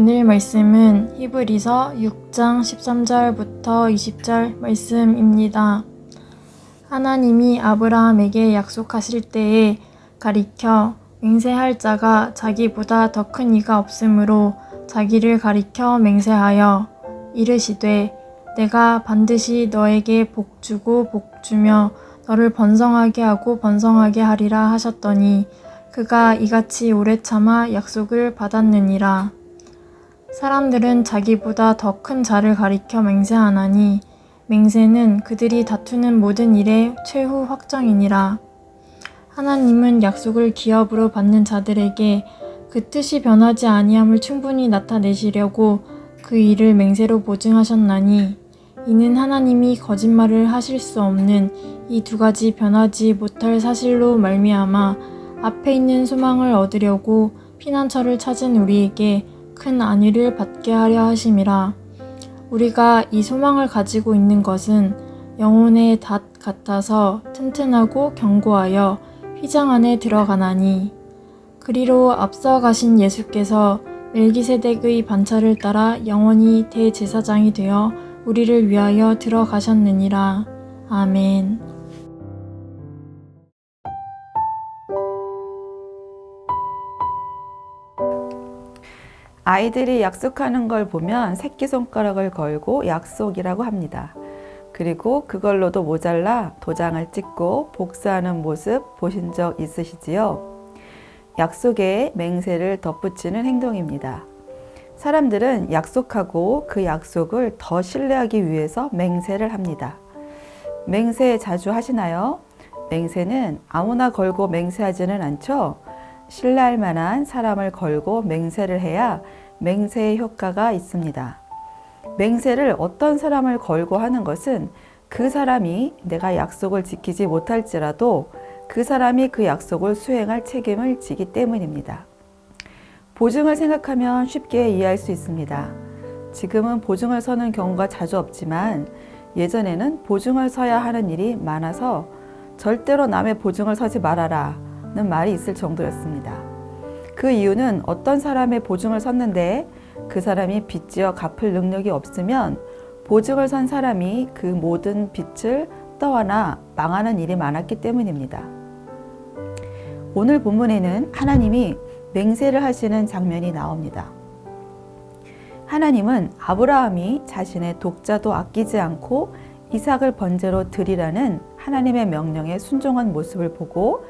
오늘 말씀은 히브리서 6장 13절부터 20절 말씀입니다. 하나님이 아브라함에게 약속하실 때에 가리켜 맹세할 자가 자기보다 더 큰 이가 없으므로 자기를 가리켜 맹세하여 이르시되 내가 반드시 너에게 복 주고 복 주며 너를 번성하게 하고 번성하게 하리라 하셨더니 그가 이같이 오래 참아 약속을 받았느니라. 사람들은 자기보다 더 큰 자를 가리켜 맹세하나니 맹세는 그들이 다투는 모든 일의 최후 확정이니라. 하나님은 약속을 기업으로 받는 자들에게 그 뜻이 변하지 아니함을 충분히 나타내시려고 그 일을 맹세로 보증하셨나니 이는 하나님이 거짓말을 하실 수 없는 이 두 가지 변하지 못할 사실로 말미암아 앞에 있는 소망을 얻으려고 피난처를 찾은 우리에게 큰 안위를 받게 하려 하심이라. 우리가 이 소망을 가지고 있는 것은 영혼의 닷 같아서 튼튼하고 견고하여 휘장 안에 들어가나니 그리로 앞서 가신 예수께서 멜기세덱의 반차를 따라 영원히 대제사장이 되어 우리를 위하여 들어가셨느니라. 아멘. 아이들이 약속하는 걸 보면 새끼손가락을 걸고 약속이라고 합니다. 그리고 그걸로도 모자라 도장을 찍고 복사하는 모습 보신 적 있으시지요? 약속에 맹세를 덧붙이는 행동입니다. 사람들은 약속하고 그 약속을 더 신뢰하기 위해서 맹세를 합니다. 맹세 자주 하시나요? 맹세는 아무나 걸고 맹세하지는 않죠? 신뢰할 만한 사람을 걸고 맹세를 해야 맹세의 효과가 있습니다. 맹세를 어떤 사람을 걸고 하는 것은 그 사람이 내가 약속을 지키지 못할지라도 그 사람이 그 약속을 수행할 책임을 지기 때문입니다. 보증을 생각하면 쉽게 이해할 수 있습니다. 지금은 보증을 서는 경우가 자주 없지만 예전에는 보증을 서야 하는 일이 많아서 절대로 남의 보증을 서지 말아라 는 말이 있을 정도였습니다. 그 이유는 어떤 사람의 보증을 섰는데 그 사람이 빚지어 갚을 능력이 없으면 보증을 선 사람이 그 모든 빚을 떠안아 망하는 일이 많았기 때문입니다. 오늘 본문에는 하나님이 맹세를 하시는 장면이 나옵니다. 하나님은 아브라함이 자신의 독자도 아끼지 않고 이삭을 번제로 드리라는 하나님의 명령에 순종한 모습을 보고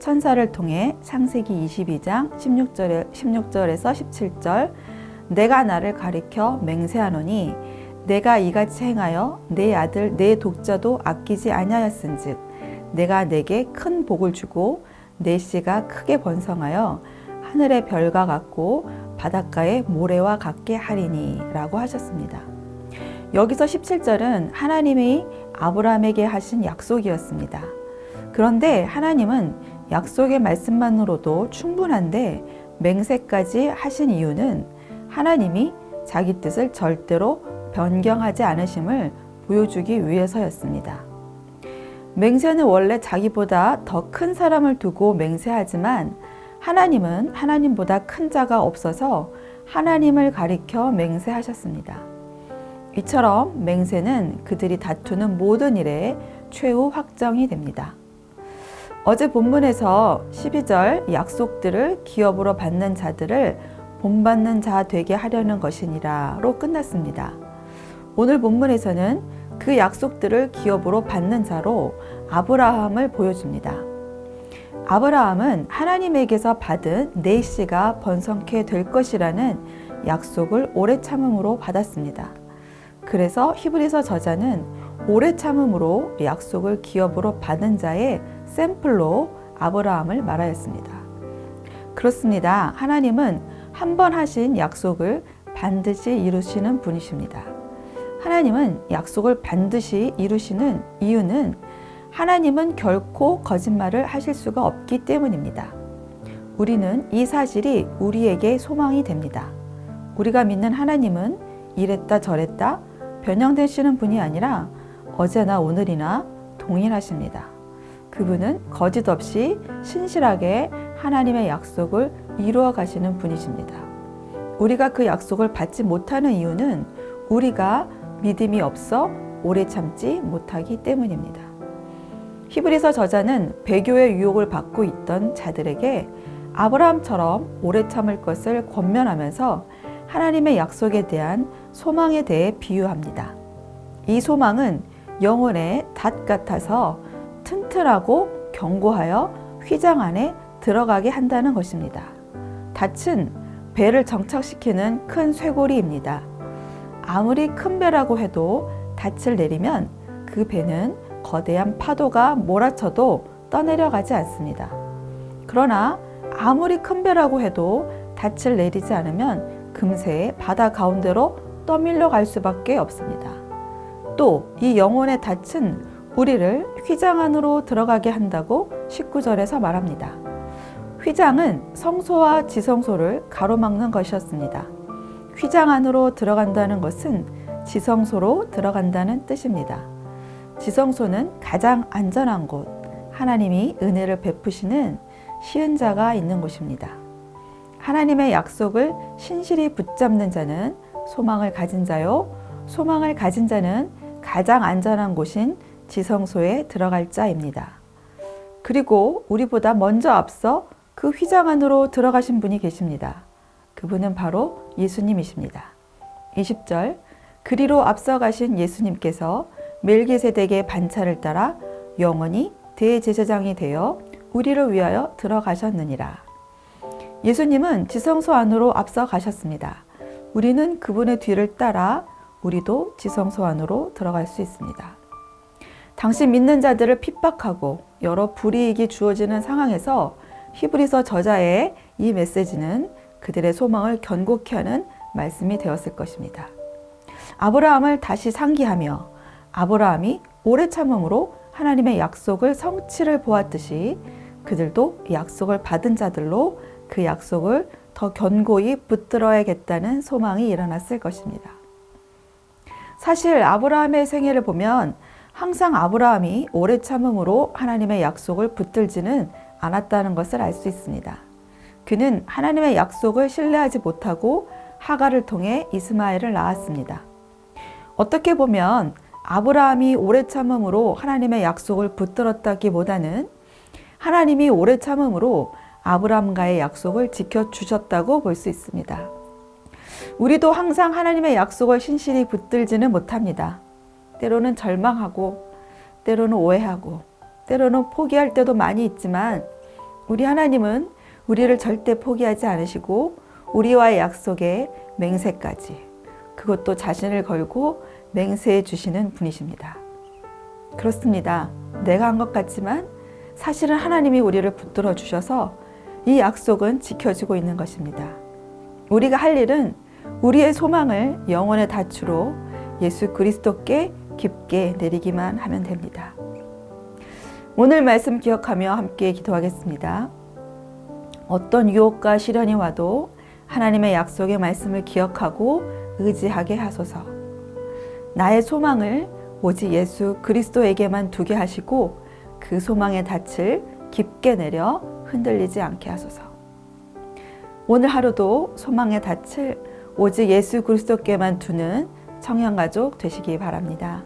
천사를 통해 창세기 22장 16절에서 17절 내가 나를 가리켜 맹세하노니 내가 이같이 행하여 내 아들 내 독자도 아끼지 아니하였은즉 내가 내게 큰 복을 주고 내 씨가 크게 번성하여 하늘의 별과 같고 바닷가의 모래와 같게 하리니 라고 하셨습니다. 여기서 17절은 하나님이 아브라함에게 하신 약속이었습니다. 그런데 하나님은 약속의 말씀만으로도 충분한데 맹세까지 하신 이유는 하나님이 자기 뜻을 절대로 변경하지 않으심을 보여주기 위해서였습니다. 맹세는 원래 자기보다 더 큰 사람을 두고 맹세하지만 하나님은 하나님보다 큰 자가 없어서 하나님을 가리켜 맹세하셨습니다. 이처럼 맹세는 그들이 다투는 모든 일의 최후 확정이 됩니다. 어제 본문에서 12절 약속들을 기업으로 받는 자들을 본받는 자 되게 하려는 것이니라로 끝났습니다. 오늘 본문에서는 그 약속들을 기업으로 받는 자로 아브라함을 보여줍니다. 아브라함은 하나님에게서 받은 내 씨가 번성케 될 것이라는 약속을 오래 참음으로 받았습니다. 그래서 히브리서 저자는 오래 참음으로 약속을 기업으로 받은 자의 샘플로 아브라함을 말하였습니다. 그렇습니다. 하나님은 한 번 하신 약속을 반드시 이루시는 분이십니다. 하나님은 약속을 반드시 이루시는 이유는 하나님은 결코 거짓말을 하실 수가 없기 때문입니다. 우리는 이 사실이 우리에게 소망이 됩니다. 우리가 믿는 하나님은 이랬다 저랬다 변형되시는 분이 아니라 어제나 오늘이나 동일하십니다. 그분은 거짓 없이 신실하게 하나님의 약속을 이루어 가시는 분이십니다. 우리가 그 약속을 받지 못하는 이유는 우리가 믿음이 없어 오래 참지 못하기 때문입니다. 히브리서 저자는 배교의 유혹을 받고 있던 자들에게 아브라함처럼 오래 참을 것을 권면하면서 하나님의 약속에 대한 소망에 대해 비유합니다. 이 소망은 영혼의 닷 같아서 튼튼하고 견고하여 휘장 안에 들어가게 한다는 것입니다. 닷은 배를 정착시키는 큰 쇄골이입니다. 아무리 큰 배라고 해도 닷을 내리면 그 배는 거대한 파도가 몰아쳐도 떠내려가지 않습니다. 그러나 아무리 큰 배라고 해도 닷을 내리지 않으면 금세 바다 가운데로 떠밀려 갈 수밖에 없습니다. 또 이 영혼의 닷은 우리를 휘장 안으로 들어가게 한다고 19절에서 말합니다. 휘장은 성소와 지성소를 가로막는 것이었습니다. 휘장 안으로 들어간다는 것은 지성소로 들어간다는 뜻입니다. 지성소는 가장 안전한 곳, 하나님이 은혜를 베푸시는 시은자가 있는 곳입니다. 하나님의 약속을 신실히 붙잡는 자는 소망을 가진 자요, 소망을 가진 자는 가장 안전한 곳인 지성소에 들어갈 자입니다. 그리고 우리보다 먼저 앞서 그 휘장 안으로 들어가신 분이 계십니다. 그분은 바로 예수님이십니다. 20절, 그리로 앞서가신 예수님께서 멜기세덱의 반차를 따라 영원히 대제사장이 되어 우리를 위하여 들어가셨느니라. 예수님은 지성소 안으로 앞서 가셨습니다. 우리는 그분의 뒤를 따라 우리도 지성소 안으로 들어갈 수 있습니다. 당시 믿는 자들을 핍박하고 여러 불이익이 주어지는 상황에서 히브리서 저자의 이 메시지는 그들의 소망을 견고케 하는 말씀이 되었을 것입니다. 아브라함을 다시 상기하며 아브라함이 오래 참음으로 하나님의 약속을 성취를 보았듯이 그들도 약속을 받은 자들로 그 약속을 더 견고히 붙들어야겠다는 소망이 일어났을 것입니다. 사실 아브라함의 생애를 보면 항상 아브라함이 오래 참음으로 하나님의 약속을 붙들지는 않았다는 것을 알 수 있습니다. 그는 하나님의 약속을 신뢰하지 못하고 하갈을 통해 이스마엘을 낳았습니다. 어떻게 보면 아브라함이 오래 참음으로 하나님의 약속을 붙들었다기보다는 하나님이 오래 참음으로 아브라함과의 약속을 지켜주셨다고 볼 수 있습니다. 우리도 항상 하나님의 약속을 신실히 붙들지는 못합니다. 때로는 절망하고, 때로는 오해하고, 때로는 포기할 때도 많이 있지만 우리 하나님은 우리를 절대 포기하지 않으시고 우리와의 약속에 맹세까지, 그것도 자신을 걸고 맹세해 주시는 분이십니다. 그렇습니다. 내가 한 것 같지만 사실은 하나님이 우리를 붙들어 주셔서 이 약속은 지켜지고 있는 것입니다. 우리가 할 일은 우리의 소망을 영원의 닻으로 예수 그리스도께 깊게 내리기만 하면 됩니다. 오늘 말씀 기억하며 함께 기도하겠습니다. 어떤 유혹과 시련이 와도 하나님의 약속의 말씀을 기억하고 의지하게 하소서. 나의 소망을 오직 예수 그리스도에게만 두게 하시고 그 소망의 닻을 깊게 내려 흔들리지 않게 하소서. 오늘 하루도 소망의 닻을 오직 예수 그리스도께만 두는 청년가족 되시기 바랍니다.